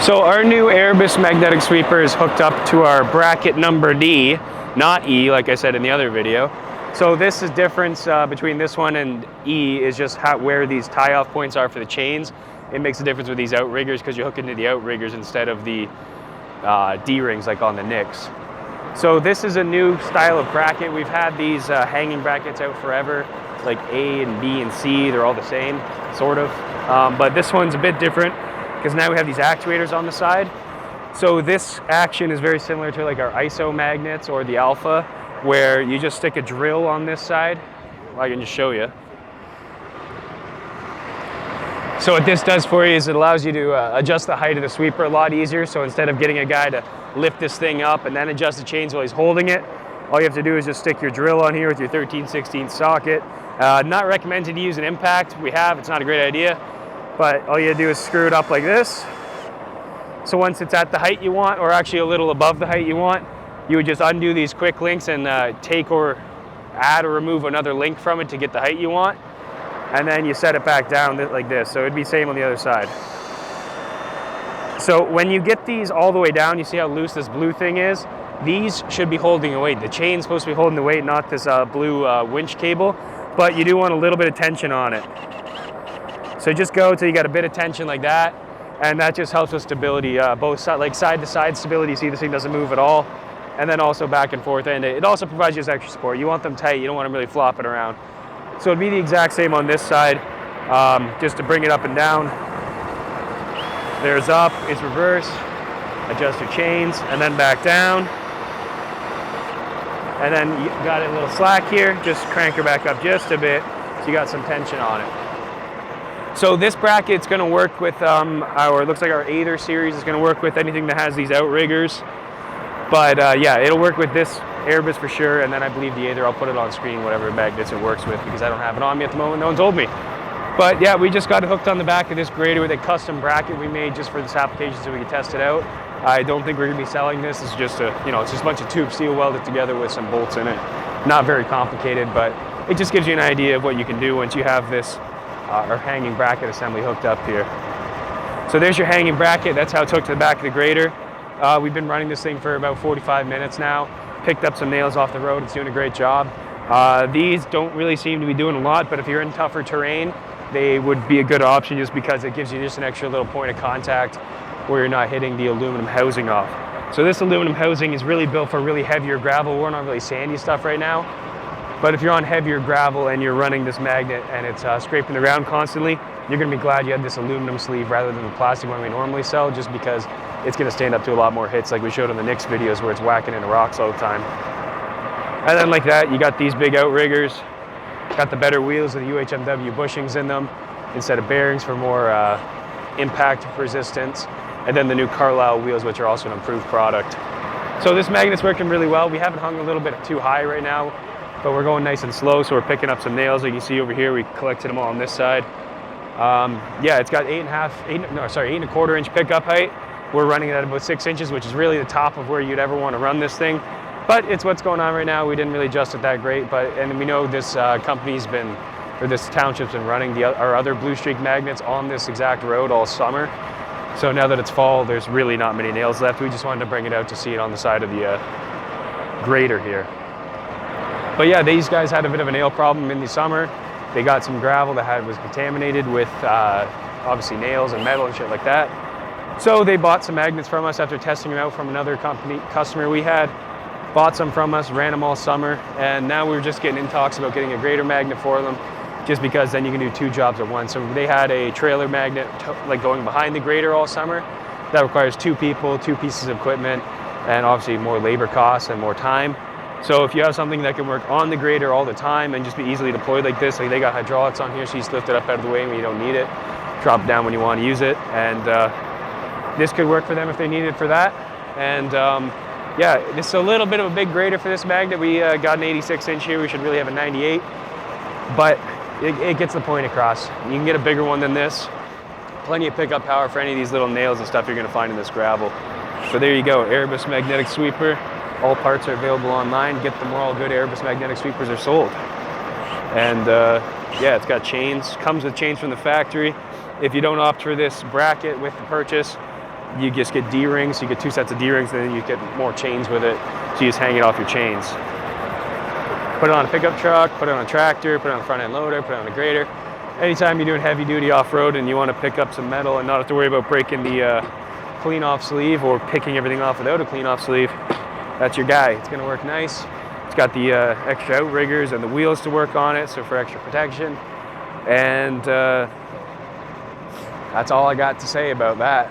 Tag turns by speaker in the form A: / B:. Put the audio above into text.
A: So our new Erebus magnetic sweeper is hooked up to our bracket number D, not E, like I said in the other video. So this is difference between this one and E is just where these tie-off points are for the chains. It makes a difference with these outriggers because you hook into the outriggers instead of the D-rings like on the Nicks. So this is a new style of bracket. We've had these hanging brackets out forever, like A and B and C, they're all the same, sort of. But this one's a bit different because now we have these actuators on the side. So this action is very similar to like our ISO magnets or the Alpha, where you just stick a drill on this side. Well, I can just show you. So what this does for you is it allows you to adjust the height of the sweeper a lot easier. So instead of getting a guy to lift this thing up and then adjust the chains while he's holding it, all you have to do is just stick your drill on here with your 13/16 socket. Not recommended to use an impact. It's not a great idea, but all you do is screw it up like this. So once it's at the height you want, or actually a little above the height you want, you would just undo these quick links and take or add or remove another link from it to get the height you want. And then you set it back down like this. So it'd be same on the other side. So when you get these all the way down, you see how loose this blue thing is? These should be holding the weight. The chain's supposed to be holding the weight, not this blue winch cable, but you do want a little bit of tension on it. So just go till you got a bit of tension like that, and that just helps with stability, both like side to side stability. You see this thing doesn't move at all, and then also back and forth, and it also provides you this extra support. You want them tight, you don't want them really flopping around. So it'd be the exact same on this side, just to bring it up and down. There's up, it's reverse, adjust your chains, and then back down. And then you got a little slack here, just crank her back up just a bit, so you got some tension on it. So this bracket's gonna work with it looks like our Aether series is gonna work with anything that has these outriggers. But yeah, it'll work with this Erebus for sure, and then I believe the Aether, I'll put it on screen, whatever magnets it works with, because I don't have it on me at the moment, no one told me. But yeah, we just got it hooked on the back of this grader with a custom bracket we made just for this application so we could test it out. I don't think we're gonna be selling this. It's just it's just a bunch of tube steel welded together with some bolts in it. Not very complicated, but it just gives you an idea of what you can do once you have this our hanging bracket assembly hooked up here. So there's your hanging bracket. That's how it's hooked to the back of the grader. We've been running this thing for about 45 minutes now. Picked up some nails off the road. It's doing a great job. These don't really seem to be doing a lot, but if you're in tougher terrain, they would be a good option just because it gives you just an extra little point of contact where you're not hitting the aluminum housing off. So this aluminum housing is really built for really heavier gravel. We're on really sandy stuff right now. But if you're on heavier gravel and you're running this magnet and it's scraping the ground constantly, you're gonna be glad you had this aluminum sleeve rather than the plastic one we normally sell, just because it's gonna stand up to a lot more hits like we showed on the Nicks videos where it's whacking into rocks all the time. And then like that, you got these big outriggers, got the better wheels with the UHMW bushings in them instead of bearings for more impact resistance. And then the new Carlisle wheels, which are also an improved product. So this magnet's working really well. We haven't hung a little bit too high right now, but we're going nice and slow, so we're picking up some nails. Like you see over here, we collected them all on this side. Yeah, it's got 8.25 inch pickup height. We're running it at about 6 inches, which is really the top of where you'd ever want to run this thing. But it's what's going on right now. We didn't really adjust it that great, and we know this this township's been running our other Blue Streak magnets on this exact road all summer. So now that it's fall, there's really not many nails left. We just wanted to bring it out to see it on the side of the grader here. But yeah, these guys had a bit of a nail problem in the summer. They got some gravel that was contaminated with obviously nails and metal and shit like that. So they bought some magnets from us after testing them out from another customer we had. Bought some from us, ran them all summer, and now we're just getting in talks about getting a grader magnet for them, just because then you can do 2 jobs at once. So they had a trailer magnet like going behind the grader all summer. That requires 2 people, 2 pieces of equipment, and obviously more labor costs and more time. So if you have something that can work on the grader all the time and just be easily deployed like this, like they got hydraulics on here, so you just lift it up out of the way when you don't need it, drop it down when you want to use it, and this could work for them if they need it for that. And yeah, it's a little bit of a big grader for this magnet. We got an 86 inch here. We should really have a 98, but it gets the point across. You can get a bigger one than this. Plenty of pickup power for any of these little nails and stuff you're gonna find in this gravel. So there you go, Erebus magnetic sweeper. All parts are available online. Get them where all good Erebus magnetic sweepers are sold. And yeah, it's got chains, comes with chains from the factory. If you don't opt for this bracket with the purchase, you just get D-rings, so you get 2 sets of D-rings, and then you get more chains with it, so you just hang it off your chains. Put it on a pickup truck, put it on a tractor, put it on a front end loader, put it on a grader. Anytime you're doing heavy duty off-road and you want to pick up some metal and not have to worry about breaking the clean off sleeve or picking everything off without a clean off sleeve, that's your guy. It's going to work nice. It's got the extra outriggers and the wheels to work on it, so for extra protection. And that's all I got to say about that.